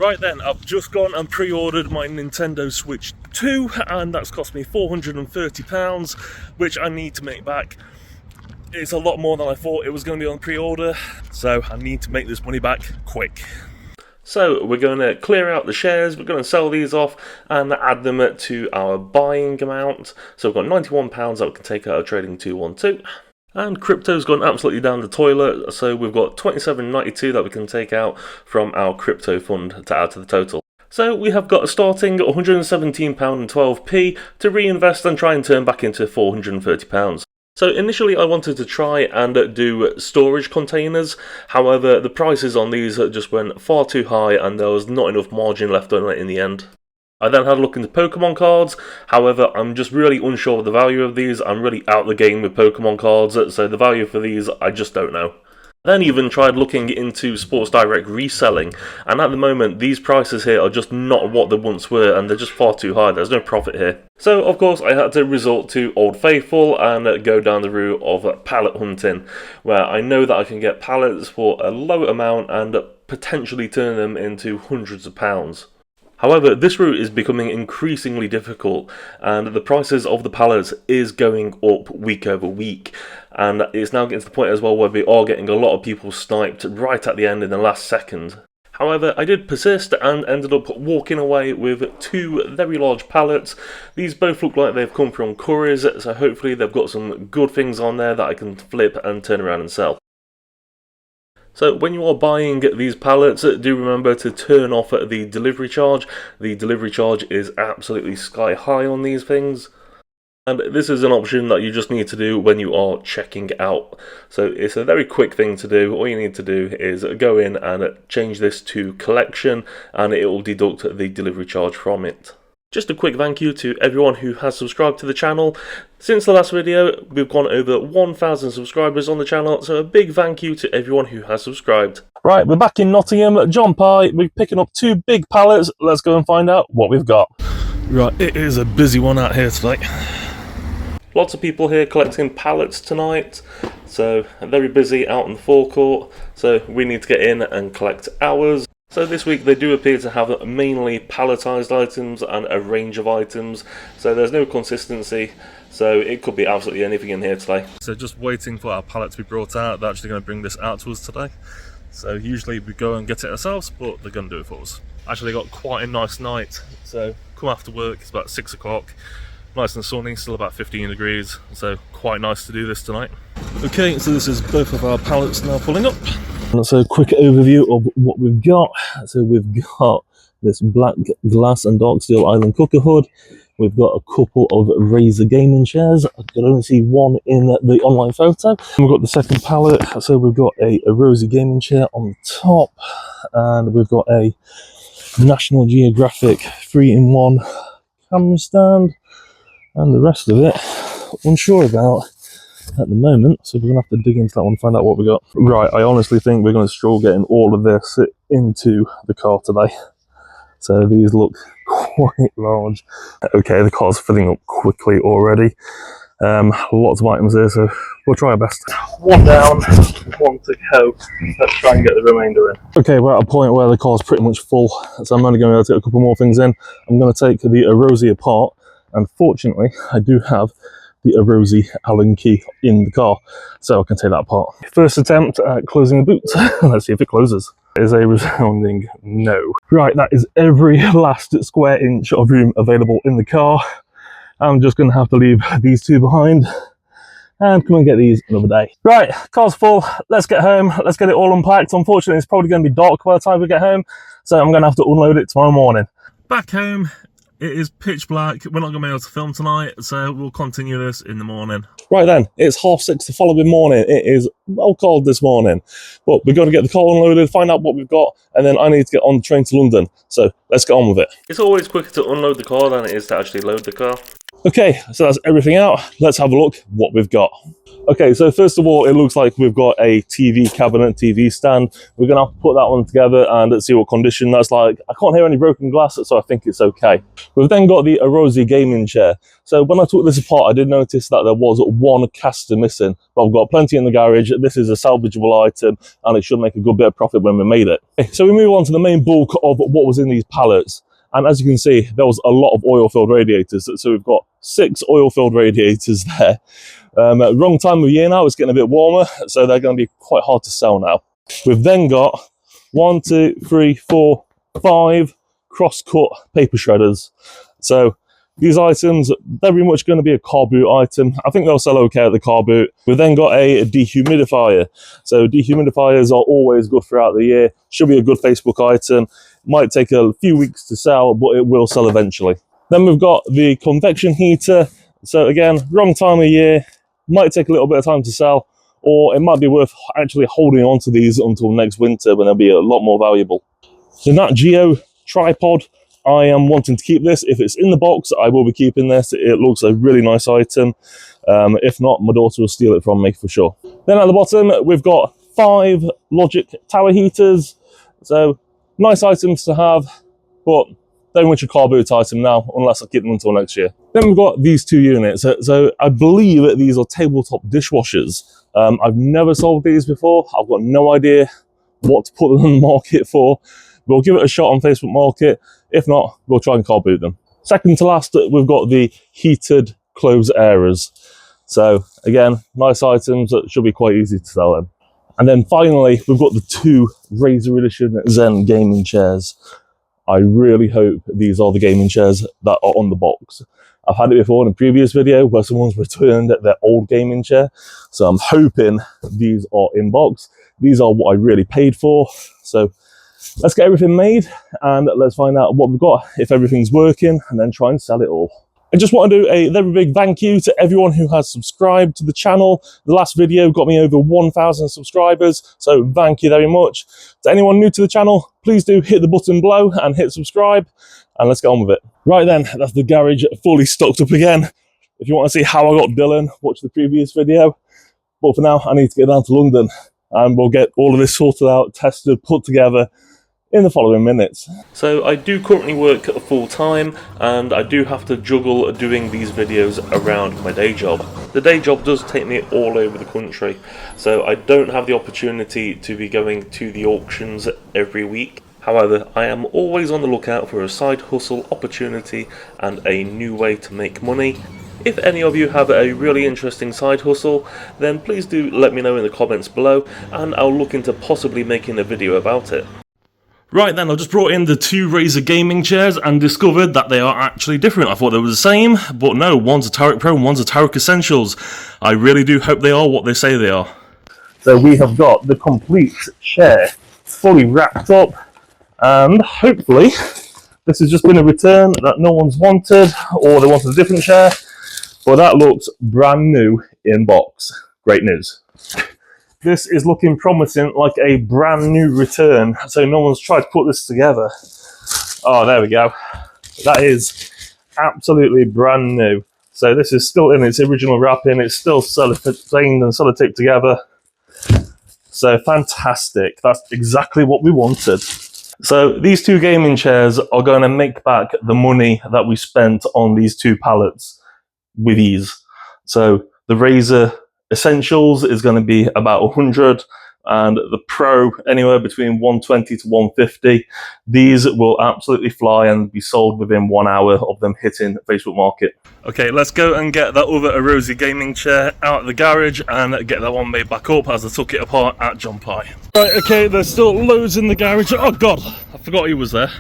Right then, I've just gone and pre-ordered my Nintendo Switch 2, and that's cost me £430, which I need to make back. It's a lot more than I thought it was going to be on pre-order, so I need to make this money back quick. So we're going to clear out the shares, we're going to sell these off and add them to our buying amount. So we've got £91 that we can take out of Trading 212. And crypto's gone absolutely down the toilet, so we've got £27.92 that we can take out from our crypto fund to add to the total. So we have got a starting £117.12p to reinvest and try and turn back into £430. So initially I wanted to try and do storage containers, however the prices on these just went far too high and there was not enough margin left on it in the end. I then had a look into Pokemon cards, however I'm just really unsure of the value of these. I'm really out the game with Pokemon cards, so the value for these I just don't know. I then even tried looking into Sports Direct reselling, and at the moment these prices here are just not what they once were and they're just far too high. There's no profit here. So of course I had to resort to Old Faithful and go down the route of pallet hunting, where I know that I can get pallets for a low amount and potentially turn them into hundreds of pounds. However, this route is becoming increasingly difficult and the prices of the pallets is going up week over week, and it's now getting to the point as well where we are getting a lot of people sniped right at the end in the last second. However, I did persist and ended up walking away with two very large pallets. These both look like they've come from Curry's, so hopefully they've got some good things on there that I can flip and turn around and sell. So when you are buying these pallets, do remember to turn off the delivery charge. The delivery charge is absolutely sky high on these things. And this is an option that you just need to do when you are checking out. So it's a very quick thing to do. All you need to do is go in and change this to collection and it will deduct the delivery charge from it. Just a quick thank you to everyone who has subscribed to the channel. Since the last video, we've gone over 1,000 subscribers on the channel, so a big thank you to everyone who has subscribed. Right, we're back in Nottingham. John Pye, we're picking up two big pallets. Let's go and find out what we've got. Right, it is a busy one out here today. Lots of people here collecting pallets tonight, so very busy out in the forecourt, so we need to get in and collect ours. So this week they do appear to have mainly palletized items and a range of items, so there's no consistency, so it could be absolutely anything in here today. So just waiting for our pallet to be brought out. They're actually going to bring this out to us today. So usually we go and get it ourselves, but they're going to do it for us. Actually got quite a nice night, so come after work, it's about 6 o'clock. Nice and sunny, still about 15 degrees, so quite nice to do this tonight. Okay, so this is both of our pallets now pulling up. So a quick overview of what we've got. So we've got this black glass and dark steel island cooker hood. We've got a couple of Razer gaming chairs. I could only see one in the online photo. We've got the second pallet. So we've got a Arozzi gaming chair on the top, and we've got a National Geographic 3-in-1 camera stand, and the rest of it unsure about at the moment, so we're gonna have to dig into that one and find out what we got. Right, I honestly think we're going to struggle getting all of this into the car today. So these look quite large. Okay, the car's filling up quickly already. Lots of items there, so we'll try our best. One down, one to go. Let's try and get the remainder in. Okay, we're at a point where the car's pretty much full, so I'm only going to be able to get a couple more things in. I'm going to take the Arozzi apart, and fortunately I do have the Arozzi Allen key in the car, so I can take that apart. First attempt at closing the boot. Let's see if it closes. It is a resounding no. Right, that is every last square inch of room available in the car. I'm just going to have to leave these two behind and come and get these another day. Right, car's full. Let's get home. Let's get it all unpacked. Unfortunately, it's probably going to be dark by the time we get home, so I'm going to have to unload it tomorrow morning. Back home. It is pitch black. We're not going to be able to film tonight, so we'll continue this in the morning. Right then, it's 6:30 the following morning. It is well cold this morning, but we've got to get the car unloaded, find out what we've got, and then I need to get on the train to London. So let's get on with it. It's always quicker to unload the car than it is to actually load the car. Okay, so that's everything out. Let's have a look what we've got. Okay, so first of all, it looks like we've got a TV cabinet, TV stand. We're gonna have to put that one together and let's see what condition that's like. I can't hear any broken glass, so I think it's okay. We've then got the Arozzi gaming chair. So when I took this apart, I did notice that there was one caster missing, but I've got plenty in the garage. This is a salvageable item and it should make a good bit of profit when we made it. Okay, so we move on to the main bulk of what was in these pallets. And as you can see, there was a lot of oil-filled radiators. So we've got 6 oil-filled radiators there. Wrong time of year now, it's getting a bit warmer, so they're going to be quite hard to sell now. We've then got 1, 2, 3, 4, 5 cross-cut paper shredders. So these items, very much going to be a car boot item. I think they'll sell okay at the car boot. We've then got a dehumidifier. So dehumidifiers are always good throughout the year. Should be a good Facebook item. Might take a few weeks to sell, but it will sell eventually. Then we've got the convection heater. So again, wrong time of year. Might take a little bit of time to sell, or it might be worth actually holding on to these until next winter when they'll be a lot more valuable. The Nat Geo tripod, I am wanting to keep this. If it's in the box, I will be keeping this. It looks a really nice item. If not, my daughter will steal it from me for sure. Then at the bottom, we've got 5 Logic tower heaters. So nice items to have, but very much a car boot item now, unless I keep them until next year. Then we've got these 2 units. So I believe that these are tabletop dishwashers. I've never sold these before. I've got no idea what to put them on the market for. We'll give it a shot on Facebook Market. If not, we'll try and car boot them. Second to last, we've got the heated clothes airers. So again, nice items that should be quite easy to sell them. And then finally, we've got the 2 Razer Edition Zen gaming chairs. I really hope these are the gaming chairs that are on the box. I've had it before in a previous video where someone's returned their old gaming chair. So I'm hoping these are in box. These are what I really paid for. So let's get everything made and let's find out what we've got, if everything's working, and then try and sell it all. I just want to do a very big thank you to everyone who has subscribed to the channel. The last video got me over 1,000 subscribers, so thank you very much. To anyone new to the channel, please do hit the button below and hit subscribe, and let's get on with it. Right then, that's the garage fully stocked up again. If you want to see how I got Dylan, watch the previous video. But for now, I need to get down to London, and we'll get all of this sorted out, tested, put together in the following minutes. So I do currently work full time and I do have to juggle doing these videos around my day job. The day job does take me all over the country, so I don't have the opportunity to be going to the auctions every week. However, I am always on the lookout for a side hustle opportunity and a new way to make money. If any of you have a really interesting side hustle, then please do let me know in the comments below and I'll look into possibly making a video about it. Right then, I've just brought in the 2 Razer gaming chairs and discovered that they are actually different. I thought they were the same, but no, one's a Tarek Pro and one's a Tarek Essentials. I really do hope they are what they say they are. So we have got the complete chair fully wrapped up, and hopefully this has just been a return that no one's wanted, or they wanted a different chair, but that looks brand new in box. Great news. This is looking promising, like a brand new return. So no one's tried to put this together. Oh, there we go. That is absolutely brand new. So this is still in its original wrapping. It's still cellophane and sellotaped together. So fantastic. That's exactly what we wanted. So these 2 gaming chairs are going to make back the money that we spent on these 2 pallets with ease. So the Razer Essentials is going to be about 100, and the Pro anywhere between 120 to 150. These will absolutely fly and be sold within 1 hour of them hitting Facebook Market. Okay, let's go and get that other Arozzi gaming chair out of the garage and get that one made back up as I took it apart at John Pye. Right, okay, there's still loads in the garage. Oh god, I forgot he was there.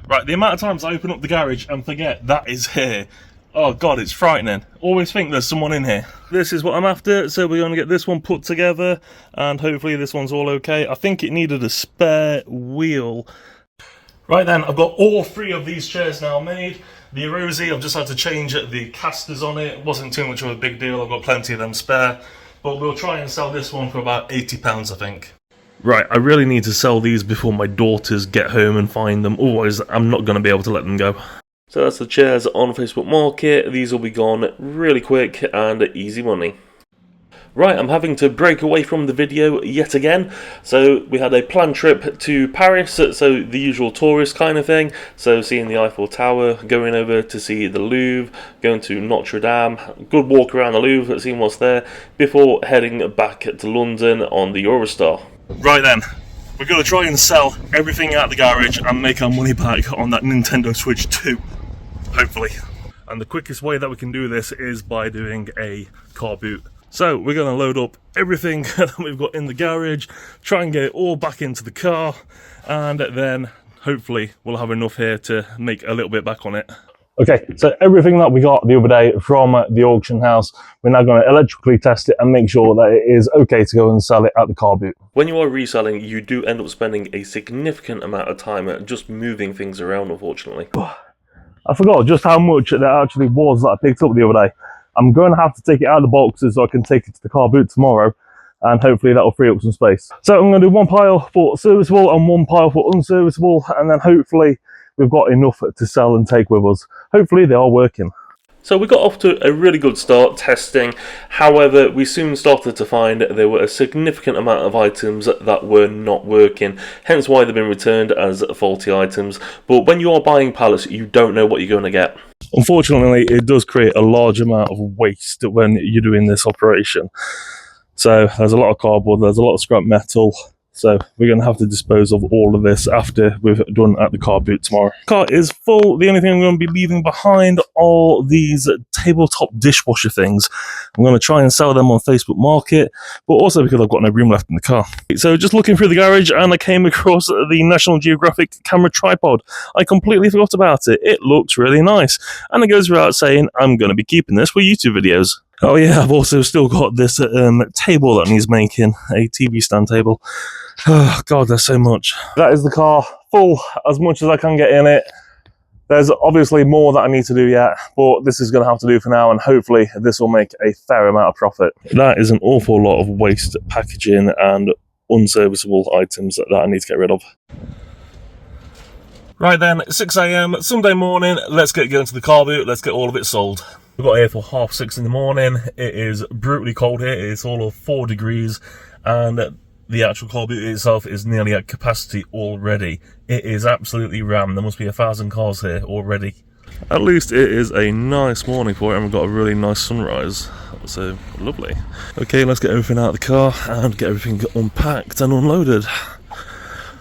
Right, the amount of times I open up the garage and forget that is here. Oh god, it's frightening. Always think there's someone in here. This is what I'm after, so we're going to get this one put together, and hopefully this one's all okay. I think it needed a spare wheel. Right then, I've got all 3 of these chairs now made. The Arozzi, I've just had to change the casters on it. It wasn't too much of a big deal, I've got plenty of them spare. But we'll try and sell this one for about £80, I think. Right, I really need to sell these before my daughters get home and find them, otherwise I'm not going to be able to let them go. So that's the chairs on Facebook Market. These will be gone really quick and easy money. Right, I'm having to break away from the video yet again. So we had a planned trip to Paris, so the usual tourist kind of thing. So seeing the Eiffel Tower, going over to see the Louvre, going to Notre Dame, good walk around the Louvre, seeing what's there, before heading back to London on the Eurostar. Right then, we're going to try and sell everything out the garage and make our money back on that Nintendo Switch 2, hopefully. And the quickest way that we can do this is by doing a car boot. So we're going to load up everything that we've got in the garage, try and get it all back into the car, and then hopefully we'll have enough here to make a little bit back on it. Okay, so everything that we got the other day from the auction house, we're now going to electrically test it and make sure that it is okay to go and sell it at the car boot. When you are reselling, you do end up spending a significant amount of time just moving things around, unfortunately. I forgot just how much there actually was that I picked up the other day. I'm going to have to take it out of the boxes so I can take it to the car boot tomorrow, and hopefully that will free up some space. So I'm going to do one pile for serviceable and one pile for unserviceable, and then hopefully we've got enough to sell and take with us. Hopefully they are working. So we got off to a really good start testing. However, we soon started to find there were a significant amount of items that were not working, hence why they've been returned as faulty items. But when you are buying pallets, you don't know what you're going to get. Unfortunately, it does create a large amount of waste when you're doing this operation. So there's a lot of cardboard, there's a lot of scrap metal. So we're going to have to dispose of all of this after we've done at the car boot tomorrow. Car is full. The only thing I'm going to be leaving behind are these tabletop dishwasher things. I'm going to try and sell them on Facebook Market, but also because I've got no room left in the car. So just looking through the garage, and I came across the National Geographic camera tripod. I completely forgot about it. It looks really nice. And it goes without saying, I'm going to be keeping this for YouTube videos. Oh yeah, I've also still got this table that needs making, a TV stand table. Oh god, there's so much. That is the car, full as much as I can get in it. There's obviously more that I need to do yet, but this is going to have to do for now, and hopefully this will make a fair amount of profit. That is an awful lot of waste packaging and unserviceable items that I need to get rid of. Right then, 6 AM, Sunday morning, let's get going to the car boot, let's get all of it sold. We got here for 6:30 in the morning. It is brutally cold here. It's all of 4 degrees, and the actual car boot itself is nearly at capacity already. It is absolutely rammed. There must be 1,000 cars here already. At least it is a nice morning for it, and we've got a really nice sunrise. So lovely. Okay, let's get everything out of the car and get everything unpacked and unloaded.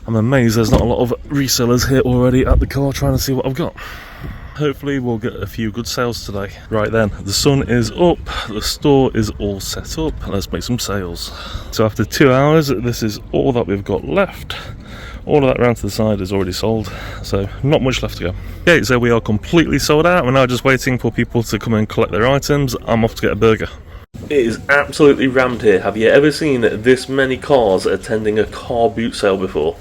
I'm amazed there's not a lot of resellers here already at the car trying to see what I've got. Hopefully we'll get a few good sales today. Right then, the sun is up, the store is all set up, let's make some sales. So after 2 hours, this is all that we've got left. All of that round to the side is already sold, so not much left to go. Okay, so we are completely sold out. We're now just waiting for people to come and collect their items. I'm off to get a burger. It is absolutely rammed here. Have you ever seen this many cars attending a car boot sale before?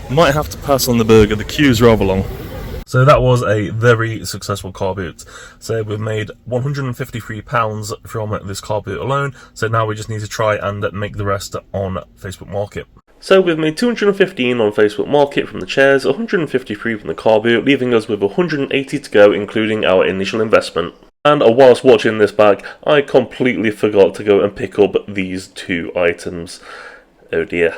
Might have to pass on the burger, the queue's rather long. So that was a very successful car boot. So we've made £153 from this car boot alone. So now we just need to try and make the rest on Facebook Market. So we've made 215 on Facebook Market from the chairs, 153 from the car boot, leaving us with 180 to go, including our initial investment. And whilst watching this back, I completely forgot to go and pick up these 2 items. Oh dear.